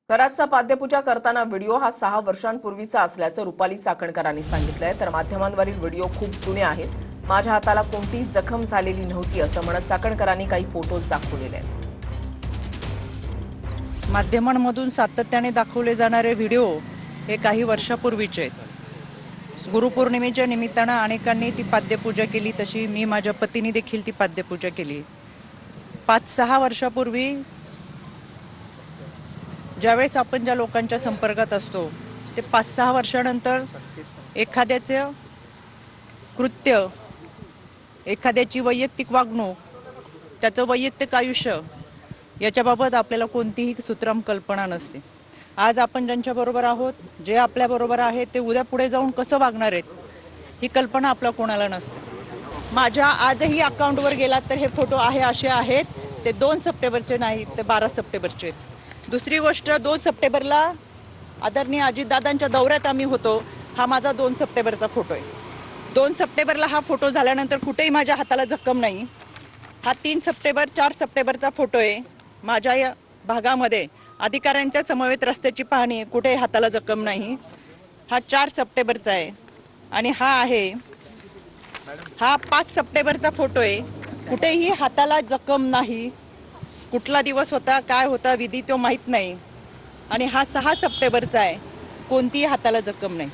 कराडचा पाद्यपूजा करताना व्हिडिओ हा 6 वर्षांपूर्वीचा असल्याचं रुपाली चाकणकरांनी सांगितलंय। तर माध्यमांवरील व्हिडिओ खूप जुने आहेत। माझ्या हाताला कोणतीही जखम झालेली नव्हती असं म्हणत चाकणकरांनी काही फोटोज दाखवलेले आहेत। माध्यमांमधून सातत्याने दाखवले जाणारे व्हिडिओ हे काही वर्षापूर्वीचे आहेत। गुरुपौर्णिमेच्या निमित्तानं अनेकांनी ती पाद्यपूजा केली, तशी मी माझ्या पतीने देखील ती पाद्यपूजा केली। 5-6 वर्षापूर्वी ज्यावेळेस आपण ज्या लोकांच्या संपर्कात असतो ते 5-6 वर्षानंतर एखाद्याचे कृत्य, एखाद्याची वैयक्तिक वागणूक, त्याचं वैयक्तिक आयुष्य याच्याबाबत आपल्याला कोणतीही सुत्रम कल्पना नसते। आज आपण ज्यांच्याबरोबर आहोत, जे आपल्याबरोबर आहेत, ते उद्या पुढे जाऊन कसं वागणार आहेत ही कल्पना आपल्या कोणाला नसते। माझ्या आजही अकाउंटवर गेलात तर हे फोटो असे आहेत, ते 2 सप्टेंबरचे नाहीत, ते 12 सप्टेंबरचे आहेत। दुसरी गोष्ट, 2 सप्टेंबरला आदरणीय अजितदादांच्या दौऱ्यात आम्ही होतो, हा माझा 2 सप्टेंबरचा फोटो आहे। 2 सप्टेंबरला हा फोटो झाल्यानंतर कुठेही माझ्या हाताला जखम नाही। हा 3 सप्टेंबर 4 सप्टेंबरचा फोटो आहे। माझ्या या भागामध्ये अधिकाऱ्यांच्या समवेत रस्त्याची पाहणी, कुठेही हाताला जखम नाही। हा 4 सप्टेंबरचा आहे आणि हा 5 सप्टेंबरचा फोटो आहे। कुठेही हाताला जखम नाही। कुठला दिवस होता, काय होता विधी तो माहीत नाही। आणि हा 6 सप्टेंबरचा आहे, कोणतीही हाताला जखम नाही।